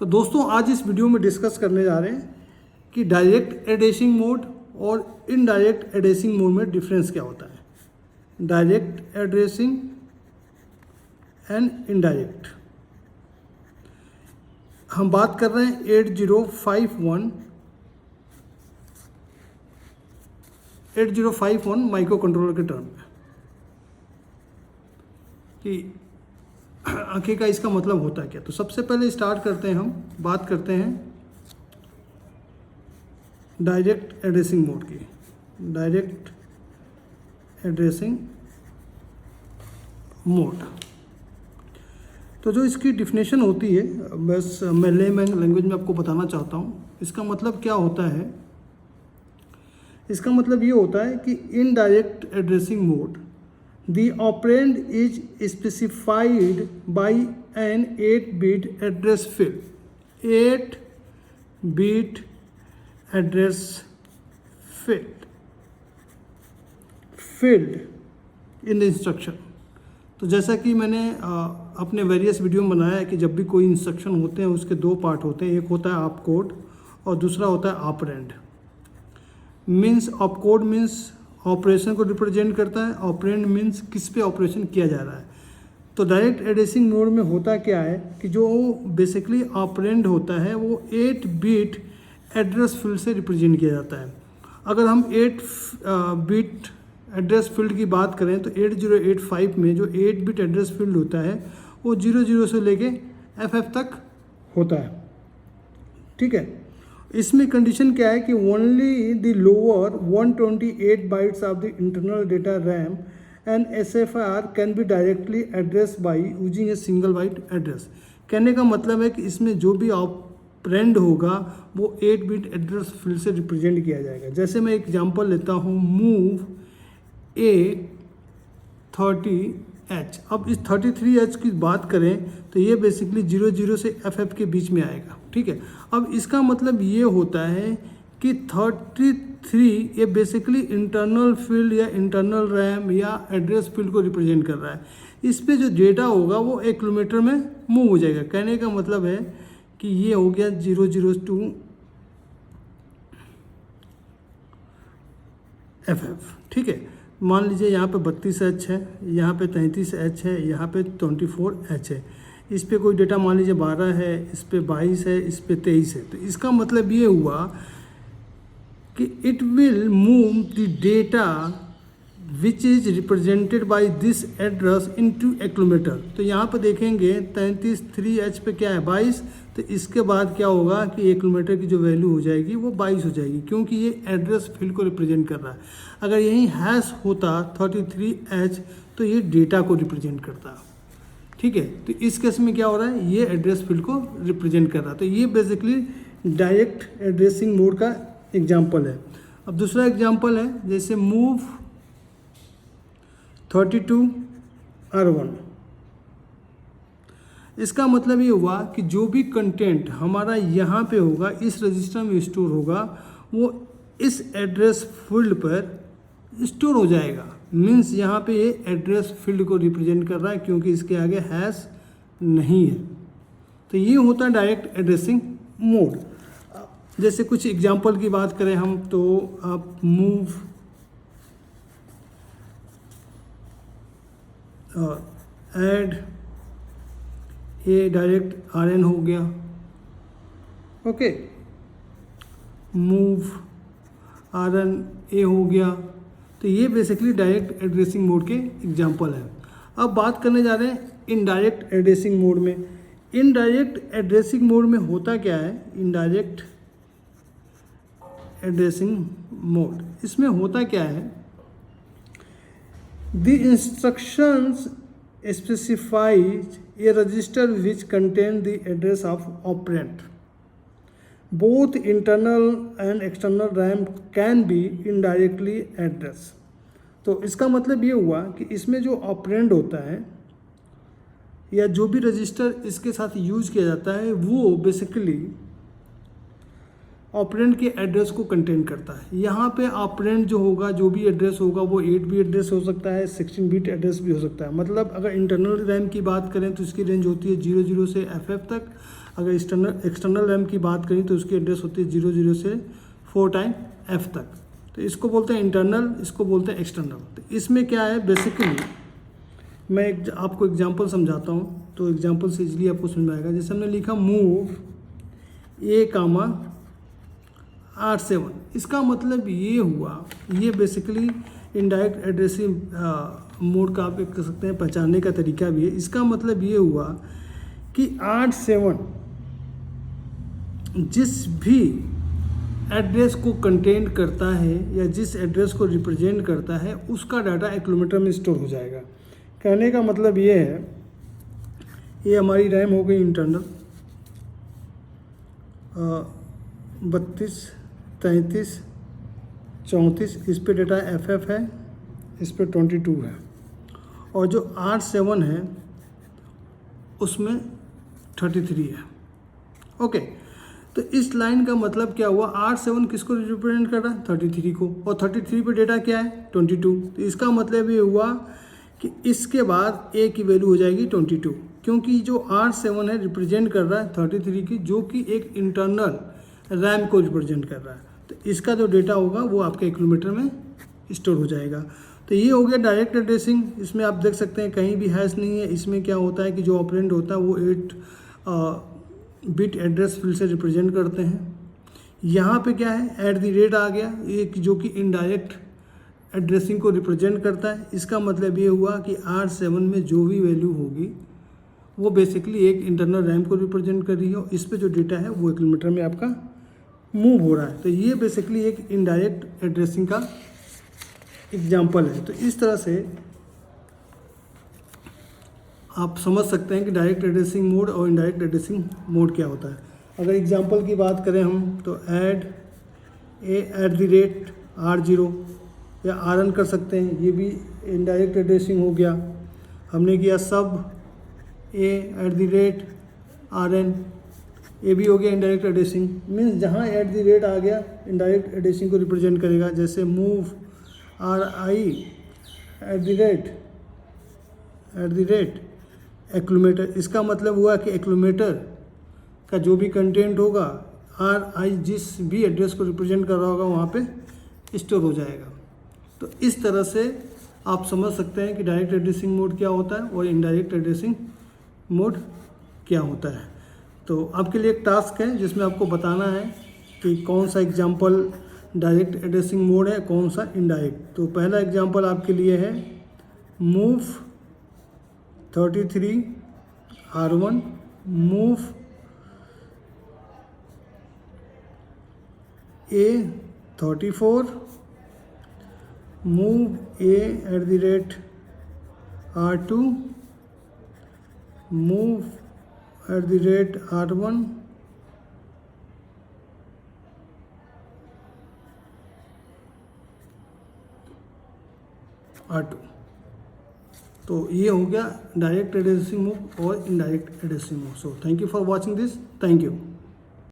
तो दोस्तों आज इस वीडियो में डिस्कस करने जा रहे हैं कि डायरेक्ट एड्रेसिंग मोड और इनडायरेक्ट एड्रेसिंग मोड में डिफरेंस क्या होता है। डायरेक्ट एड्रेसिंग एंड इनडायरेक्ट हम बात कर रहे हैं 8051 माइक्रो कंट्रोलर के टर्म में कि आखिर का इसका मतलब होता है क्या। तो सबसे पहले स्टार्ट करते हैं, हम बात करते हैं डायरेक्ट एड्रेसिंग मोड की। डायरेक्ट एड्रेसिंग मोड तो जो इसकी डिफिनेशन होती है, बस मैं लेमैन लैंग्वेज में आपको बताना चाहता हूँ। इसका मतलब क्या होता है, इसका मतलब ये होता है कि indirect addressing mode the operand is specified by an 8-bit address field. 8-bit address field in the instruction. तो जैसा कि मैंने अपने वेरियस वीडियो में बनाया है कि जब भी कोई इंस्ट्रक्शन होते हैं उसके दो पार्ट होते हैं, एक होता है आप कोड और दूसरा होता है ऑपरेंड। मीन्स आप कोड मीन्स ऑपरेशन को रिप्रेजेंट करता है, ऑपरेंड मीन्स किस पे ऑपरेशन किया जा रहा है। तो डायरेक्ट एड्रेसिंग मोड में होता क्या है कि जो बेसिकली ऑपरेंड होता है वो 8 बिट एड्रेस फील्ड से रिप्रेजेंट किया जाता है। अगर हम 8 बिट एड्रेस फील्ड की बात करें तो 8085 में जो 8 बिट एड्रेस फील्ड होता है वो 00 से लेके FF तक होता है। ठीक है, इसमें कंडीशन क्या है कि only the lower 128 bytes of the internal data RAM and SFR can be directly address by using a single byte address. कहने का मतलब है कि इसमें जो भी ऑपरेंड होगा वो 8 बिट एड्रेस फील्ड से रिप्रेजेंट किया जाएगा। जैसे मैं एग्जांपल लेता हूँ, मूव A30H। अब इस 33H की बात करें तो ये बेसिकली 00 से FF के बीच में आएगा। ठीक है, अब इसका मतलब ये होता है कि 33 ये बेसिकली इंटरनल फील्ड या इंटरनल रैम या एड्रेस फील्ड को रिप्रेजेंट कर रहा है। इस पे जो डेटा होगा वो 1 किलोमीटर में मूव हो जाएगा। कहने का मतलब है कि ये हो गया 002 FF। ठीक है, मान लीजिए यहाँ पे 32H है, यहाँ पे 33H है, यहाँ पे 24H है। इस पे कोई डेटा मान लीजिए 12 है, इस पे 22 है, इस पे 23 है। तो इसका मतलब ये हुआ कि it will move the data which is represented by this address into A kilometre. तो यहाँ पे देखेंगे 33H पे क्या है 22, तो इसके बाद क्या होगा कि 1 किलोमीटर की जो वैल्यू हो जाएगी वो 22 हो जाएगी, क्योंकि ये एड्रेस फील्ड को रिप्रेजेंट कर रहा है। अगर यहीं हैश होता 33H तो ये डेटा को रिप्रेजेंट करता। ठीक है, तो इस केस में क्या हो रहा है, ये एड्रेस फील्ड को रिप्रेजेंट कर रहा है। तो ये बेसिकली डायरेक्ट एड्रेसिंग मोड का एग्जांपल है। अब दूसरा एग्जांपल है, जैसे मूव 32R1। इसका मतलब ये हुआ कि जो भी कंटेंट हमारा यहाँ पे होगा, इस रजिस्टर में स्टोर होगा, वो इस एड्रेस फील्ड पर स्टोर हो जाएगा। मीन्स यहाँ पे ये एड्रेस फील्ड को रिप्रेजेंट कर रहा है, क्योंकि इसके आगे हैश नहीं है। तो ये होता है डायरेक्ट एड्रेसिंग मोड। जैसे कुछ एग्जांपल की बात करें हम, तो आप मूव ऐड ये डायरेक्ट RN हो गया। ओके, मूव RN A हो गया। तो ये बेसिकली डायरेक्ट एड्रेसिंग मोड के एग्जांपल हैं। अब बात करने जा रहे हैं इनडायरेक्ट एड्रेसिंग मोड में। इनडायरेक्ट एड्रेसिंग मोड में होता क्या है, इनडायरेक्ट एड्रेसिंग मोड, इसमें होता क्या है, the instructions specifies a register which contain the address of operand. Both internal and external RAM can be indirectly addressed. तो इसका मतलब ये हुआ कि इसमें जो ऑपरेंड होता है या जो भी रजिस्टर इसके साथ यूज किया जाता है वो बेसिकली ऑपरेंड के एड्रेस को कंटेन करता है। यहाँ पे ऑपरेंड जो होगा, जो भी एड्रेस होगा वो 8 बिट एड्रेस हो सकता है, 16 बिट एड्रेस भी हो सकता है। मतलब अगर इंटरनल रैम की बात करें तो इसकी रेंज होती है 00 से FF तक। अगर एक्सटर्नल रैम की बात करें तो उसकी एड्रेस होती है 00 से 4 टाइम F तक। तो इसको बोलते हैं इंटरनल, इसको बोलते हैं एक्सटर्नल। तो इसमें क्या है बेसिकली, मैं आपको एग्जांपल समझाता हूँ, तो एग्जांपल से इजीली आपको समझ में आएगा। जैसे हमने लिखा मूव A,R7, इसका मतलब ये हुआ, ये बेसिकली इनडायरेक्ट एड्रेसिंग मोड का आप एक कह सकते हैं पहचानने का तरीका भी है। इसका मतलब ये हुआ कि R7 जिस भी एड्रेस को कंटेन करता है या जिस एड्रेस को रिप्रेजेंट करता है उसका डाटा एक किलोमीटर में स्टोर हो जाएगा। कहने का मतलब ये है, ये हमारी रैम हो गई इंटरनल 32, 33, 34, इस पे डाटा FF है, इस पे 22 है, और जो R7 है उसमें 33 है। ओके, तो इस लाइन का मतलब क्या हुआ, R7 किसको रिप्रेजेंट कर रहा है, 33 को, और 33 पे डेटा क्या है, 22। तो इसका मतलब ये हुआ कि इसके बाद A की वैल्यू हो जाएगी 22, क्योंकि जो R7 है रिप्रेजेंट कर रहा है 33 की, जो कि एक इंटरनल रैम को रिप्रेजेंट कर रहा है। तो इसका जो डेटा होगा वो आपके 1 किलोमीटर में स्टोर हो जाएगा। तो ये हो गया डायरेक्ट एड्रेसिंग। इसमें आप देख सकते हैं कहीं भी हैश नहीं है। इसमें क्या होता है कि जो ऑपरेंड होता है वो 8 बिट एड्रेस फील्ड से रिप्रेजेंट करते हैं। यहाँ पे क्या है, @ आ गया, एक जो कि इनडायरेक्ट एड्रेसिंग को रिप्रेजेंट करता है। इसका मतलब ये हुआ कि R7 में जो भी वैल्यू होगी वो बेसिकली एक इंटरनल रैम को रिप्रेजेंट कर रही है, और इस पे जो डेटा है वो 1 किलोमीटर में आपका मूव हो रहा है। तो ये बेसिकली एक इनडायरेक्ट एड्रेसिंग का एग्जाम्पल है। तो इस तरह से आप समझ सकते हैं कि डायरेक्ट एड्रेसिंग मोड और इनडायरेक्ट एड्रेसिंग मोड क्या होता है। अगर एग्जांपल की बात करें हम, तो ऐड @R0 या RN कर सकते हैं, ये भी इनडायरेक्ट एड्रेसिंग हो गया। हमने किया सब @RN, ये भी हो गया इनडायरेक्ट एड्रेसिंग। मीन्स जहाँ @ आ गया इनडायरेक्ट एड्रेसिंग को रिप्रेजेंट करेगा। जैसे मूव RI @ एक्लोमीटर, इसका मतलब हुआ कि एक्लोमीटर का जो भी कंटेंट होगा RI जिस भी एड्रेस को रिप्रेजेंट कर रहा होगा वहाँ पे स्टोर हो जाएगा। तो इस तरह से आप समझ सकते हैं कि डायरेक्ट एड्रेसिंग मोड क्या होता है और इनडायरेक्ट एड्रेसिंग मोड क्या होता है। तो आपके लिए एक टास्क है जिसमें आपको बताना है कि कौन सा एग्जाम्पल डायरेक्ट एड्रेसिंग मोड है, कौन सा इनडायरेक्ट। तो पहला एग्जाम्पल आपके लिए है move 33 R1, move A34, move A@R2, move @R1, R2। तो ये हो गया डायरेक्ट एड्रेसिंग मूव और indirect addressing move. So thank you for watching this, thank you.